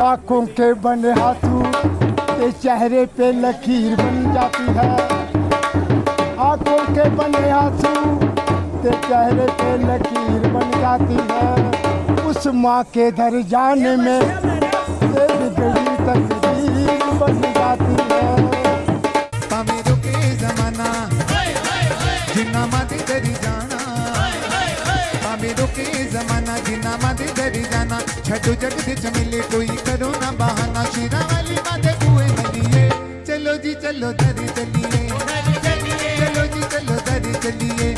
आँखों के बने हाथों के चेहरे पे लकीर बन जाती है। आँखों के बने हाथों के चेहरे पे लकीर बन जाती है। उस माँ के दर जाने में ये बिगड़ी तकदीर बन जाती है। पावेरों के जमाना जिन्ना माते दरी जाना, पावेरों के जमाना जिन्ना माते दरी जाना। छठो जग दे चमेले कोई करो ना बहाना, शिरा वाली माते कुएं नदिए। चलो जी चलो दरी चलिए, चलो जी चलो दरी चलिए।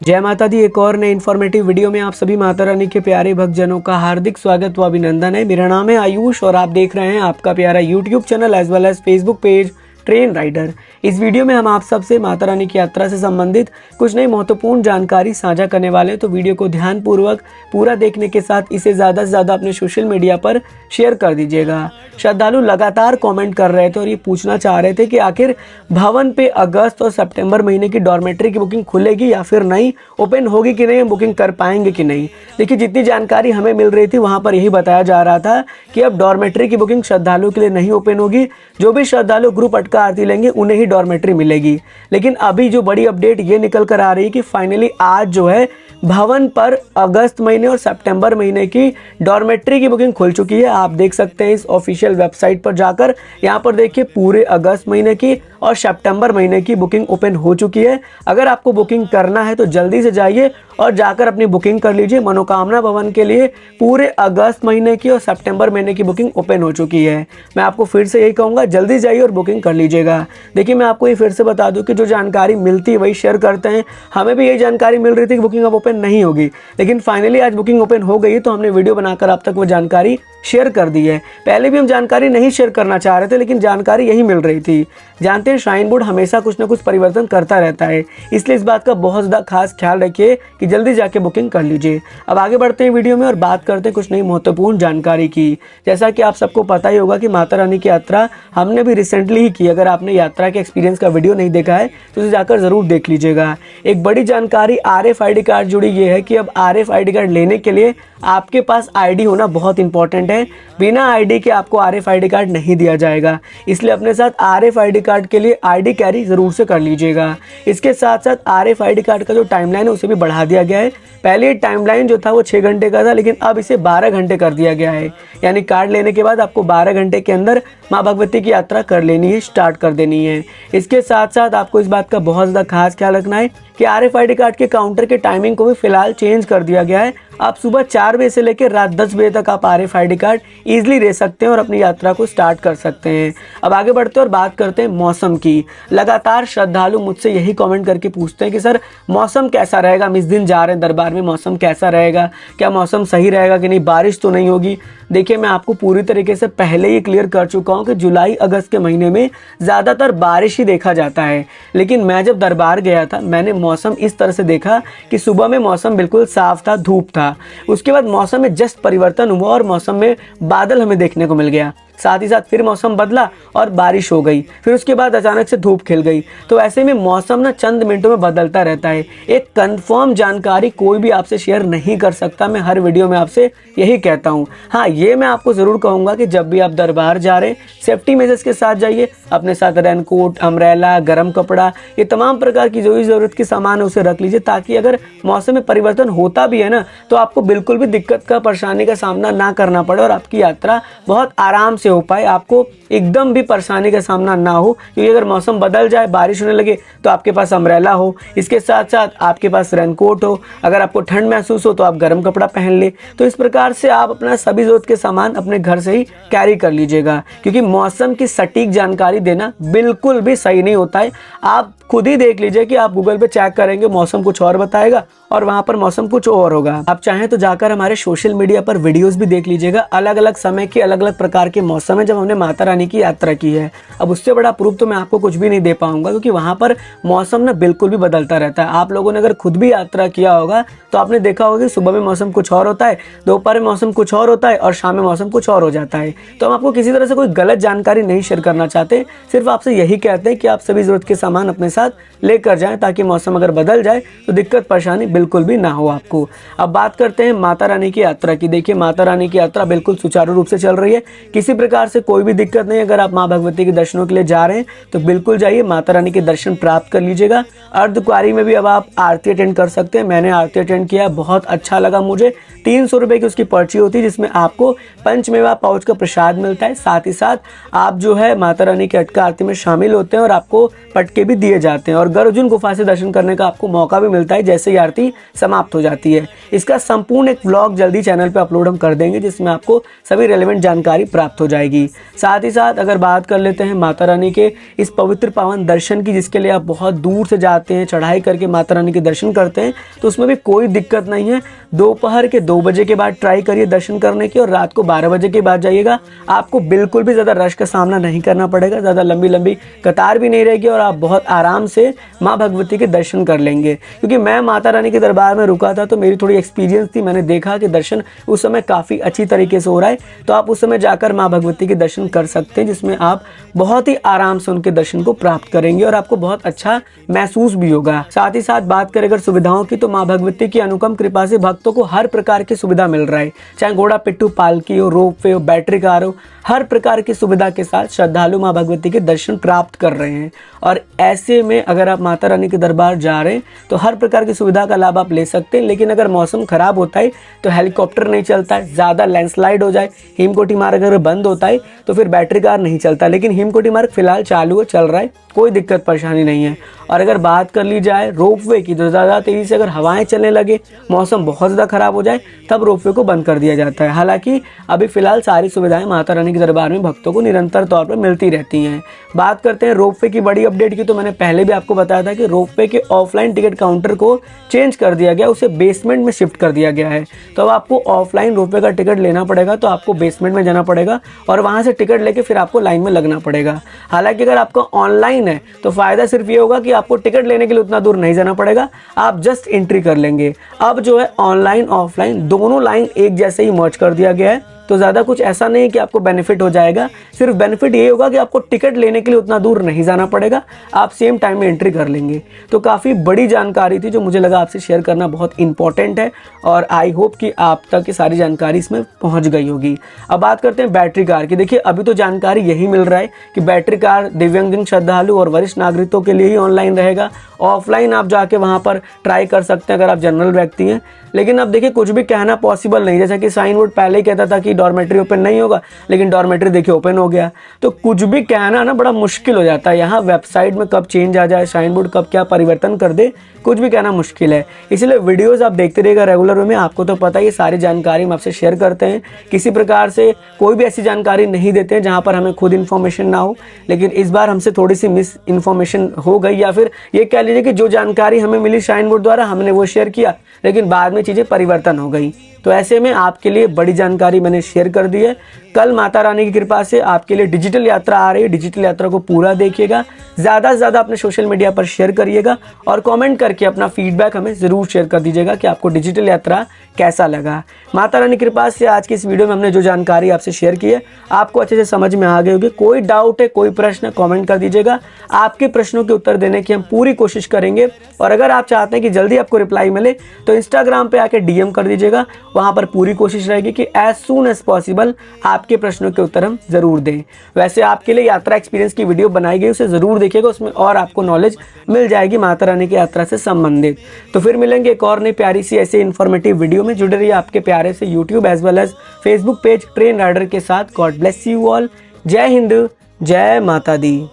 जय माता दी। एक और नए इन्फॉर्मेटिव वीडियो में आप सभी माता रानी के प्यारे भक्तजनों का हार्दिक स्वागत व अभिनंदन है। मेरा नाम है आयुष और आप देख रहे हैं आपका प्यारा YouTube channel as well as Facebook page Train Rider. इस वीडियो में हम आप सबसे माता रानी की यात्रा से संबंधित कुछ नई महत्वपूर्ण जानकारी साझा करने वाले हैं, तो वीडियो को ध्यानपूर्वक पूरा देखने के साथ इसे ज़्यादा से ज़्यादा अपने सोशल मीडिया पर शेयर कर दीजिएगा। श्रद्धालु लगातार कमेंट कर रहे थे और ये पूछना चाह रहे थे कि आखिर भवन पे अगस्त और सितंबर महीने की डॉर्मेट्री की बुकिंग खुलेगी या फिर नहीं, ओपन होगी कि नहीं, हम बुकिंग कर पाएंगे कि नहीं। देखिए, जितनी जानकारी हमें मिल रही थी वहाँ पर यही बताया जा रहा था कि अब डॉर्मेट्री की बुकिंग श्रद्धालुओं के लिए नहीं ओपन होगी। जो भी श्रद्धालु ग्रुप अटका आरती लेंगे उन्हें ही डॉर्मेट्री मिलेगी। लेकिन अभी जो बड़ी अपडेट ये निकल कर आ रही है कि फाइनली आज जो है भवन पर अगस्त महीने और सितंबर महीने की डॉर्मेट्री की बुकिंग खुल चुकी है। आप देख सकते हैं इस ऑफिशियल वेबसाइट पर जाकर, यहाँ पर देखिए पूरे अगस्त महीने की और सितंबर महीने की बुकिंग ओपन हो चुकी है। अगर आपको बुकिंग करना है तो जल्दी से जाइए और जाकर अपनी बुकिंग कर लीजिए। मनोकामना भवन के लिए पूरे अगस्त महीने की और सितंबर महीने की बुकिंग ओपन हो चुकी है। मैं आपको फिर से यही कहूँगा, जल्दी जाइए और बुकिंग कर लीजिएगा। देखिए, मैं आपको ये फिर से बता दूं कि जो जानकारी मिलती है वही शेयर करते हैं। हमें भी यही जानकारी मिल रही थी कि बुकिंग अब ओपन नहीं होगी, लेकिन फाइनली आज बुकिंग ओपन हो गई तो हमने वीडियो बनाकर आप तक वो जानकारी शेयर कर दी है। पहले भी हम जानकारी नहीं शेयर करना चाह रहे थे, लेकिन जानकारी यही मिल रही थी। जानते हैं श्राइन बोर्ड हमेशा कुछ ना कुछ परिवर्तन करता रहता है, इसलिए इस बात का बहुत ज़्यादा खास ख्याल रखिए कि जल्दी जाके बुकिंग कर लीजिए। अब आगे बढ़ते हैं वीडियो में और बात करते हैं कुछ नई महत्वपूर्ण जानकारी की। जैसा कि आप सबको पता ही होगा कि माता रानी की यात्रा हमने भी रिसेंटली ही की। अगर आपने यात्रा के एक्सपीरियंस का वीडियो नहीं देखा है तो उसे जाकर ज़रूर देख लीजिएगा। एक बड़ी जानकारी RFID कार्ड जुड़ी ये है कि अब RFID कार्ड लेने के लिए आपके पास ID होना बहुत इंपॉर्टेंट है। बिना ID के आपको RFID कार्ड नहीं दिया जाएगा, इसलिए अपने साथ RFID कार्ड के लिए ID कैरी ज़रूर से कर लीजिएगा। इसके साथ साथ RFID कार्ड का जो टाइमलाइन है उसे भी बढ़ा दिया गया है। पहले टाइमलाइन जो था वो 6 घंटे का था, लेकिन अब इसे 12 घंटे कर दिया गया है। यानी कार्ड लेने के बाद आपको 12 घंटे के अंदर माँ भगवती की यात्रा कर लेनी है, स्टार्ट कर देनी है। इसके साथ साथ आपको इस बात का बहुत ज़्यादा खास ख्याल रखना है कि RFID कार्ड के काउंटर के टाइमिंग को भी फिलहाल चेंज कर दिया गया है। आप सुबह 4 बजे से लेकर रात 10 बजे तक आप RFID कार्ड ईजिली ले सकते हैं और अपनी यात्रा को स्टार्ट कर सकते हैं। अब आगे बढ़ते हैं और बात करते हैं मौसम की। लगातार श्रद्धालु मुझसे यही कमेंट करके पूछते हैं कि सर मौसम कैसा रहेगा, हम इस दिन जा रहे हैं दरबार में, मौसम कैसा रहेगा, क्या मौसम सही रहेगा कि नहीं, बारिश तो नहीं होगी। देखिए, मैं आपको पूरी तरीके से पहले ही क्लियर कर चुका हूँ कि जुलाई अगस्त के महीने में ज़्यादातर बारिश ही देखा जाता है। लेकिन मैं जब दरबार गया था मैंने मौसम इस तरह से देखा कि सुबह में मौसम बिल्कुल साफ था, धूप था। उसके बाद मौसम में जस्ट परिवर्तन हुआ और मौसम में बादल हमें देखने को मिल गया। साथ ही साथ फिर मौसम बदला और बारिश हो गई, फिर उसके बाद अचानक से धूप खिल गई। तो ऐसे में मौसम ना चंद मिनटों में बदलता रहता है। एक कंफर्म जानकारी कोई भी आपसे शेयर नहीं कर सकता, मैं हर वीडियो में आपसे यही कहता हूँ। हाँ, ये मैं आपको ज़रूर कहूँगा कि जब भी आप दरबार जा रहे हैं सेफ्टी मेजर्स के साथ जाइए। अपने साथ रेनकोट, अम्ब्रेला, गर्म कपड़ा, ये तमाम प्रकार की जो भी ज़रूरत के सामान है उसे रख लीजिए, ताकि अगर मौसम में परिवर्तन होता भी है ना तो आपको बिल्कुल भी दिक्कत का, परेशानी का सामना ना करना पड़े और आपकी यात्रा बहुत आराम से हो पाए, आपको एकदम भी परेशानी का सामना ना हो। क्योंकि अगर मौसम बदल जाए, बारिश होने लगे तो आपके पास अम्ब्रेला हो, इसके साथ साथ आपके पास रेनकोट हो, अगर आपको ठंड महसूस हो तो आप गर्म कपड़ा पहन ले। तो इस प्रकार से आप अपना सभी ज़रूरत के सामान अपने घर से ही कैरी कर लीजिएगा, क्योंकि मौसम की सटीक जानकारी देना बिल्कुल भी सही नहीं होता है। आप खुद ही देख लीजिए कि आप गूगल पे चेक करेंगे मौसम कुछ और बताएगा और वहाँ पर मौसम कुछ और होगा। आप चाहें तो जाकर हमारे सोशल मीडिया पर वीडियोस भी देख लीजिएगा। अलग अलग समय के अलग अलग प्रकार के मौसम है जब हमने माता रानी की यात्रा की है। अब उससे बड़ा प्रूफ तो मैं आपको कुछ भी नहीं दे पाऊंगा, क्योंकि वहाँ पर मौसम ना बिल्कुल भी बदलता रहता है। आप लोगों ने अगर खुद भी यात्रा किया होगा तो आपने देखा होगा कि सुबह में मौसम कुछ और होता है, दोपहर में मौसम कुछ और होता है और शाम में मौसम कुछ और हो जाता है। तो हम आपको किसी तरह से कोई गलत जानकारी नहीं शेयर करना चाहते, सिर्फ आपसे यही कहते हैं कि आप सभी जरूरत के सामान अपने साथ लेकर जाएं, ताकि मौसम अगर बदल जाए तो दिक्कत परेशानी बिल्कुल भी ना हो आपको। अब बात करते हैं माता रानी की यात्रा की। देखिए, माता रानी की यात्रा बिल्कुल सुचारू रूप से चल रही है, किसी प्रकार से कोई भी दिक्कत नहीं। अगर आप माँ भगवती के दर्शनों के लिए जा रहे हैं तो बिल्कुल जाइए, माता रानी के दर्शन प्राप्त कर लीजिएगा। अर्धकुंवारी में भी अब आप आरती अटेंड कर सकते हैं। मैंने आरती अटेंड किया, बहुत अच्छा लगा मुझे। 300 रुपये की उसकी पर्ची होती है, जिसमें आपको पंचमेवा पाउच का प्रसाद मिलता है। साथ ही साथ आप जो है माता रानी की अटका आरती में शामिल होते हैं और आपको पटके भी दिए जाते हैं और गर्भजून गुफा से दर्शन करने का आपको मौका भी मिलता है जैसे ही आरती समाप्त हो जाती है। इसका संपूर्ण एक व्लॉग जल्दी चैनल पे अपलोड हम कर देंगे, जिसमें आपको सभी रेलेवेंट जानकारी प्राप्त हो जाएगी। साथ ही साथ अगर बात कर लेते हैं माता रानी के इस पवित्र पावन दर्शन की, जिसके लिए आप बहुत दूर से जाते हैं, चढ़ाई करके माता रानी के दर्शन करते हैं, तो उसमें भी कोई दिक्कत नहीं है। दोपहर के 2 बजे के बाद ट्राई करिए दर्शन करने की और रात को 12 बजे के बाद जाइएगा। आपको बिल्कुल भी ज़्यादा रश का सामना नहीं करना पड़ेगा, ज़्यादा लंबी लंबी कतार भी नहीं रहेगी और आप बहुत आराम से माँ भगवती के दर्शन कर लेंगे। क्योंकि मैं माता रानी के दरबार में रुका था तो मेरी थोड़ी एक्सपीरियंस थी, मैंने देखा कि दर्शन उस समय काफ़ी अच्छी तरीके से हो रहा है। तो आप उस समय जाकर माँ भगवती के दर्शन कर सकते हैं, जिसमें आप बहुत ही आराम से उनके दर्शन को प्राप्त करेंगे और आपको बहुत अच्छा महसूस भी होगा। साथ ही साथ बात करें अगर सुविधाओं की, तो माँ भगवती की अनुपम कृपा से भक्तों को हर प्रकार की सुविधा मिल रहा है, चाहे घोड़ा पिट्ठू पालकी हो, रोपवे हो, बैटरी कार हो, हर प्रकार की सुविधा के साथ श्रद्धालु माँ भगवती के दर्शन प्राप्त कर रहे हैं। और ऐसे में अगर आप माता रानी के दरबार जा रहे हैं तो हर प्रकार की सुविधा का लाभ आप ले सकते हैं। लेकिन अगर मौसम खराब होता है तो हेलीकॉप्टर नहीं चलता है, ज़्यादा लैंडस्लाइड हो जाए, हेमकोटी मार्ग अगर बंद होता है तो फिर बैटरी कार नहीं चलता। लेकिन हेमकोटी मार्ग फिलहाल चालू है, चल रहा है, कोई दिक्कत परेशानी नहीं है। और अगर बात कर ली जाए रोपवे की, तो ज़्यादा तेज़ी से अगर हवाएं चलने लगे, मौसम बहुत ज़्यादा खराब हो जाए, तब रोपवे को बंद कर दिया जाता है। हालांकि अभी फिलहाल सारी सुविधाएं माता रानी के दरबार में भक्तों को निरंतर तौर पर मिलती रहती हैं। बात करते हैं रोपवे की बड़ी अपडेट की, तो मैंने पहले भी आपको बताया था कि रोपवे के ऑफलाइन टिकट काउंटर को चेंज कर दिया गया, उसे बेसमेंट में शिफ्ट कर दिया गया है। तो अब आपको ऑफलाइन रोपवे का टिकट लेना पड़ेगा, तो आपको बेसमेंट में जाना पड़ेगा और वहाँ से टिकट लेके फिर आपको लाइन में लगना पड़ेगा। हालांकि अगर आपका ऑनलाइन है तो फ़ायदा सिर्फ ये होगा कि आपको टिकट लेने के लिए उतना दूर नहीं जाना पड़ेगा, आप जस्ट एंट्री कर लेंगे। अब जो है ऑनलाइन ऑफलाइन दोनों लाइन एक जैसे ही मर्ज कर दिया गया है, तो ज़्यादा कुछ ऐसा नहीं कि आपको बेनिफिट हो जाएगा। सिर्फ बेनिफिट ये होगा कि आपको टिकट लेने के लिए उतना दूर नहीं जाना पड़ेगा, आप सेम टाइम में एंट्री कर लेंगे। तो काफ़ी बड़ी जानकारी थी जो मुझे लगा आपसे शेयर करना बहुत इंपॉर्टेंट है और आई होप कि आप तक ये सारी जानकारी इसमें पहुंच गई होगी। अब बात करते हैं बैटरी कार की। देखिए, अभी तो जानकारी यही मिल रहा है कि बैटरी कार दिव्यांगजन, श्रद्धालु और वरिष्ठ नागरिकों के लिए ही ऑनलाइन रहेगा। ऑफलाइन आप जाके वहाँ पर ट्राई कर सकते हैं अगर आप जनरल व्यक्ति हैं। लेकिन अब देखिए, कुछ भी कहना पॉसिबल नहीं। जैसा कि साइन बोर्ड पहले ही कहता था कि डॉर्मेट्री ओपन नहीं होगा, लेकिन डॉर्मेट्री देखिए ओपन हो गया। तो कुछ भी कहना ना बड़ा मुश्किल हो जाता है। यहाँ वेबसाइट में कब चेंज आ जाए, साइन बोर्ड कब क्या परिवर्तन कर दे, कुछ भी कहना मुश्किल है। इसलिए वीडियोस आप देखते रहिएगा रेगुलर वे में। आपको तो पता ही, ये सारी जानकारी हम आपसे शेयर करते हैं। किसी प्रकार से कोई भी ऐसी जानकारी नहीं देते हैं जहाँ पर हमें खुद इन्फॉर्मेशन ना हो। लेकिन इस बार हमसे थोड़ी सी मिस इन्फॉर्मेशन हो गई, या फिर ये कह लीजिए कि जो जानकारी हमें मिली साइन बोर्ड द्वारा हमने वो शेयर किया, लेकिन बाद में चीज़ें परिवर्तन हो गई। तो ऐसे में आपके लिए बड़ी जानकारी मैंने शेयर कर दी है। कल माता रानी की कृपा से आपके लिए डिजिटल यात्रा आ रही है। डिजिटल यात्रा को पूरा देखिएगा, ज़्यादा से ज़्यादा अपने सोशल मीडिया पर शेयर करिएगा और कमेंट करके अपना फीडबैक हमें ज़रूर शेयर कर दीजिएगा कि आपको डिजिटल यात्रा कैसा लगा। माता रानी की कृपा से आज की इस वीडियो में हमने जो जानकारी आपसे शेयर की है आपको अच्छे से समझ में आ गई होगी। कोई डाउट है, कोई प्रश्न, कमेंट कर दीजिएगा। आपके प्रश्नों के उत्तर देने की हम पूरी कोशिश करेंगे। और अगर आप चाहते हैं कि जल्दी आपको रिप्लाई मिले तो इंस्टाग्राम पे आके DM कर दीजिएगा, वहाँ पर पूरी कोशिश रहेगी कि एज सून एज पॉसिबल आपके प्रश्नों के उत्तर हम ज़रूर दें। वैसे आपके लिए यात्रा एक्सपीरियंस की वीडियो बनाई गई, उसे ज़रूर देखिएगा, उसमें और आपको नॉलेज मिल जाएगी माता रानी की यात्रा से संबंधित। तो फिर मिलेंगे एक और नई प्यारी सी ऐसे इन्फॉर्मेटिव वीडियो में। जुड़े रहिए आपके प्यारे से YouTube as well as Facebook page Train Rider के साथ। God bless you all. जय हिंद, जय माता दी।